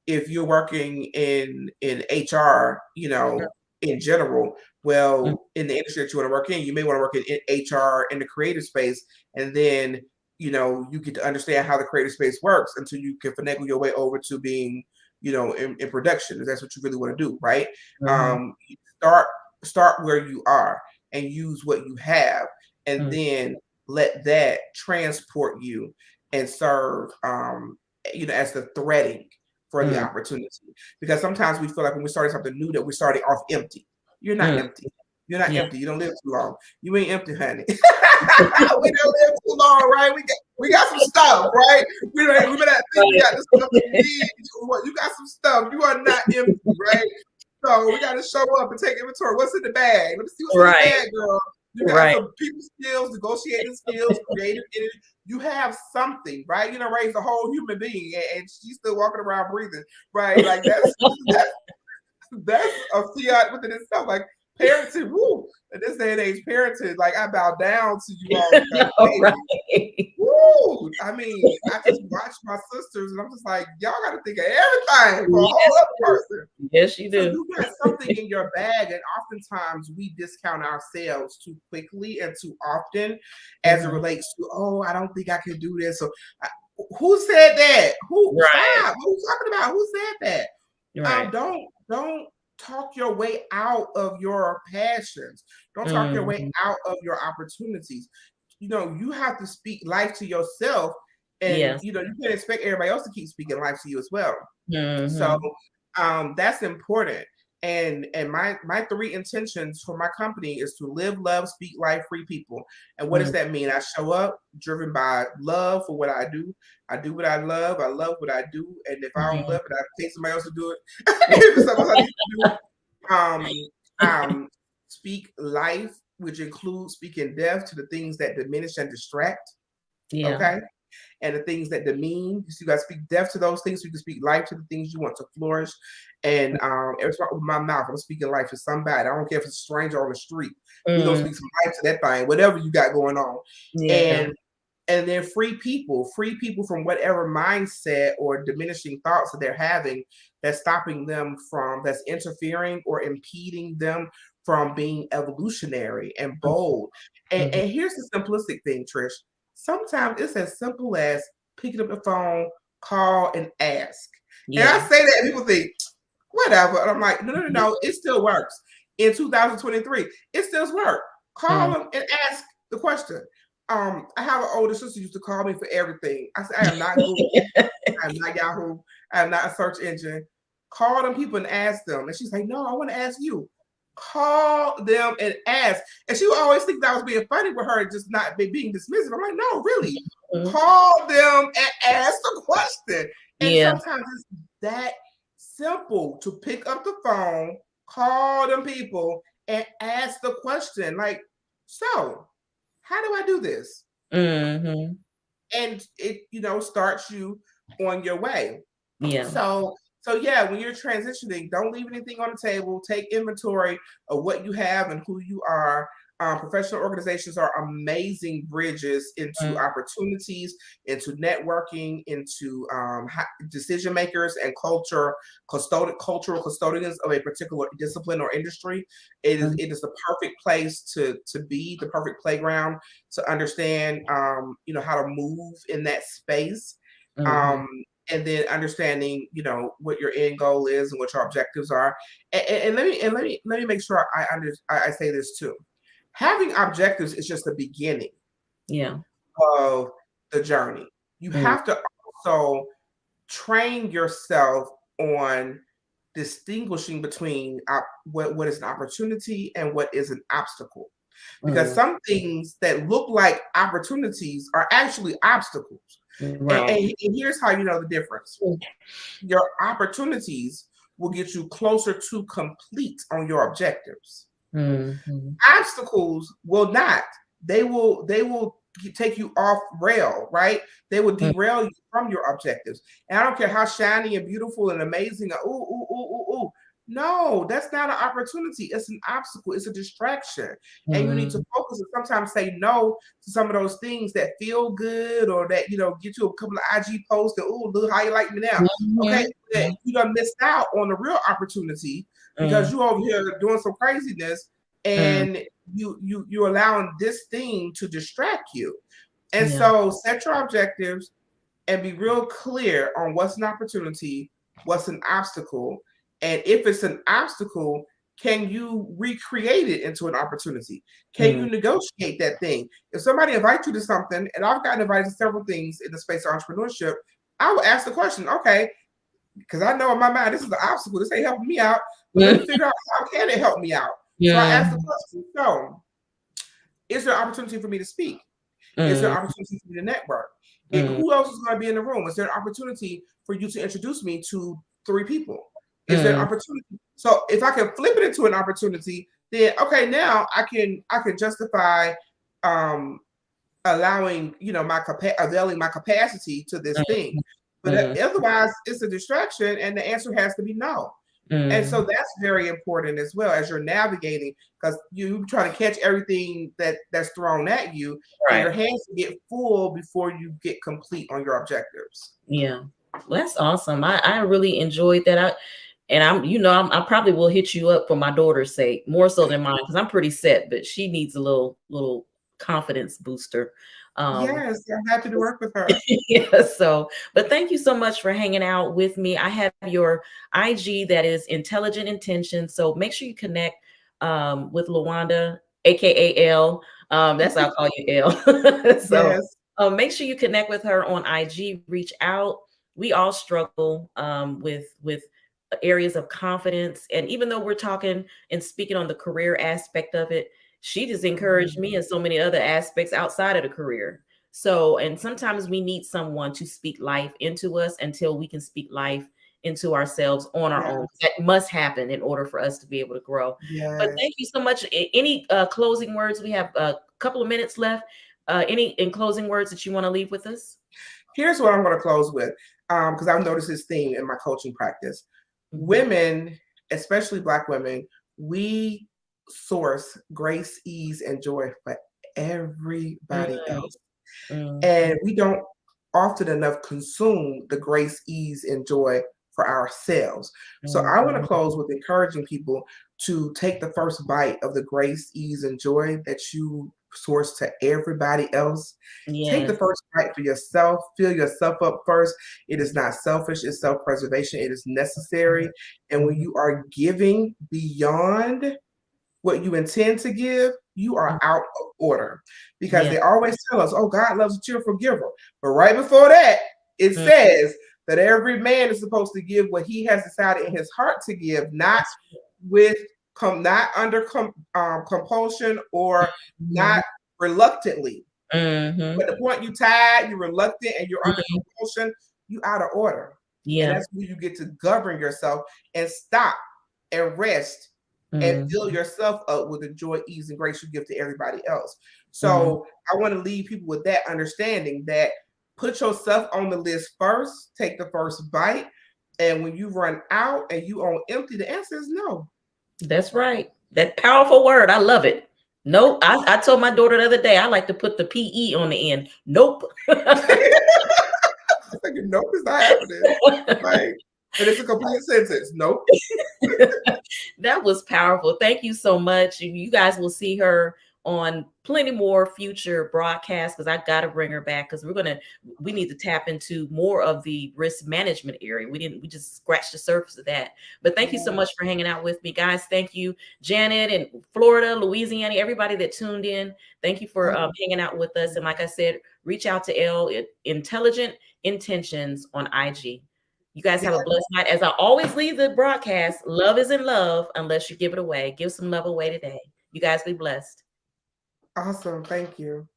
If you're working in HR, in general, well, in the industry that you want to work in, you may want to work in HR in the creative space, and then you get to understand how the creative space works until you can finagle your way over to being, in production, if that's what you really want to do, right? Start where you are and use what you have, and then let that transport you and serve, as the threading for the opportunity. Because sometimes we feel like when we're starting something new that we're starting off empty. You're not empty. You're not empty. You don't live too long. You ain't empty, honey. We don't live too long, right? We got some stuff, right? We not think we got the stuff we need. You got some stuff. You are not empty, right? So we got to show up and take inventory. What's in the bag? Let me see what's in the bag, girl. You got some people skills, negotiating skills, creative energy. You have something, right? Ray's a whole human being, and she's still walking around breathing, right? Like that's a fiat within itself. Like parenting, woo! In this day and age, parenting, like I bow down to you all. Right. Woo! I mean, I just watch my sisters, and I'm just like, y'all got to think of everything for a whole other person. Yes, you do. So you got something in your bag, and oftentimes we discount ourselves too quickly and too often as it relates to, oh, I don't think I can do this. So, who said that? Stop? What are you talking about? Who said that? Right. Don't talk your way out of your passions. Don't talk your way out of your opportunities. You have to speak life to yourself, and you can't expect everybody else to keep speaking life to you as well. So that's important. And my 3 intentions for my company is to live, love, speak life, free people. And what does that mean? I show up driven by love for what I do. I do what I love what I do. And if I don't love it, I pay somebody else to do it. If it's something I need to do. Speak life, which includes speaking death to the things that diminish and distract. Okay. And the things that demean. So you got to speak death to those things so you can speak life to the things you want to flourish. And it's with my mouth. I'm speaking life to somebody. I don't care if it's a stranger on the street. We're going to speak some life to that thing, whatever you got going on. And then free people from whatever mindset or diminishing thoughts that they're having that's stopping them that's interfering or impeding them from being evolutionary and bold. And here's the simplistic thing, Trish. Sometimes it's as simple as picking up the phone, call, and ask. And I say that, and people think, whatever. And I'm like, no, it still works. In 2023, it still works. Call them and ask the question. I have an older sister who used to call me for everything. I said, I am not Google. I am not Yahoo. I am not a search engine. Call them people and ask them. And she's like, no, I want to ask you. Call them and ask. And she would always think that I was being funny with her, just not being dismissive. I'm like, no, really. Call them and ask the question. And sometimes it's that simple to pick up the phone, call them people, and ask the question. Like, so how do I do this? And it, starts you on your way. So yeah, when you're transitioning, don't leave anything on the table. Take inventory of what you have and who you are. Professional organizations are amazing bridges into opportunities, into networking, into decision makers and cultural custodians of a particular discipline or industry. It is the perfect place to be, the perfect playground to understand, how to move in that space. And then understanding, what your end goal is and what your objectives are. And let me make sure I say this too. Having objectives is just the beginning of the journey. You have to also train yourself on distinguishing between what is an opportunity and what is an obstacle. because some things that look like opportunities are actually obstacles. Right. And here's how you know the difference. Your opportunities will get you closer to complete on your objectives. Obstacles will not. They will take you off rail, right? They will derail you from your objectives. And I don't care how shiny and beautiful and amazing. Ooh. No, that's not an opportunity. It's an obstacle. It's a distraction. And you need to focus and sometimes say no to some of those things that feel good or that, get you a couple of IG posts that, ooh, look how you like me now. Okay, you done missed out on the real opportunity because you over here doing some craziness and you're allowing this thing to distract you. And so set your objectives and be real clear on what's an opportunity, what's an obstacle. And if it's an obstacle, can you recreate it into an opportunity? Can you negotiate that thing? If somebody invites you to something, and I've gotten invited to several things in the space of entrepreneurship, I will ask the question, okay, because I know in my mind, this is an obstacle. This ain't helping me out. But let's figure out how can it help me out? So I ask the question, so is there an opportunity for me to speak? Is there an opportunity for me to network? And who else is going to be in the room? Is there an opportunity for you to introduce me to 3 people? Is there an opportunity? So if I can flip it into an opportunity, then okay, now I can justify allowing availing my capacity to this thing. But otherwise, it's a distraction, and the answer has to be no. And so that's very important as well as you're navigating, because you try to catch everything that's thrown at you, and your hands get full before you get complete on your objectives. Yeah, well, that's awesome. I really enjoyed that. I probably will hit you up for my daughter's sake, more so than mine, because I'm pretty set, but she needs a little confidence booster. Yes, I'm happy to work with her. Yeah, but thank you so much for hanging out with me. I have your IG that is Intelligent Intentions. So make sure you connect with Lawanda, aka Elle. That's how I call you, Elle. Make sure you connect with her on IG, reach out. We all struggle with areas of confidence. And even though we're talking and speaking on the career aspect of it, she just encouraged me in so many other aspects outside of the career. So, and sometimes we need someone to speak life into us until we can speak life into ourselves on our own. That must happen in order for us to be able to grow. But thank you so much. Any closing words? We have a couple of minutes left. Any closing words that you want to leave with us? Here's what I'm going to close with, because I've noticed this theme in my coaching practice. Women, especially Black women, we source grace, ease, and joy for everybody else. And we don't often enough consume the grace, ease, and joy for ourselves. So I want to close with encouraging people to take the first bite of the grace, ease, and joy that you source to everybody else. Take the first bite for yourself. Fill yourself up first. It is not selfish. It's self-preservation. It is necessary. And when you are giving beyond what you intend to give, you are out of order, because they always tell us, oh, God loves a cheerful giver. But right before that, it says that every man is supposed to give what he has decided in his heart to give, not under compulsion or not reluctantly. But the point you tired, you're reluctant, and you're under compulsion, you out of order. And that's where you get to govern yourself and stop and rest and fill yourself up with the joy, ease, and grace you give to everybody else. So I want to leave people with that understanding that put yourself on the list first, take the first bite, and when you run out and you on empty, the answer is no. That's right. That powerful word. I love it. Nope. I told my daughter the other day, I like to put the PE on the end. Nope. I think nope is not happening. And it's a complete sentence. Nope. That was powerful. Thank you so much. You guys will see her on plenty more future broadcasts, because I got to bring her back, because we need to tap into more of the risk management area. We just scratched the surface of that. But thank you so much for hanging out with me, guys. Thank you, Janet and Florida, Louisiana, everybody that tuned in. Thank you for hanging out with us. And like I said, reach out to Elle, Intelligent Intentions on IG. You guys have a blessed night. As I always leave the broadcast, love isn't love unless you give it away. Give some love away today. You guys be blessed. Awesome. Thank you.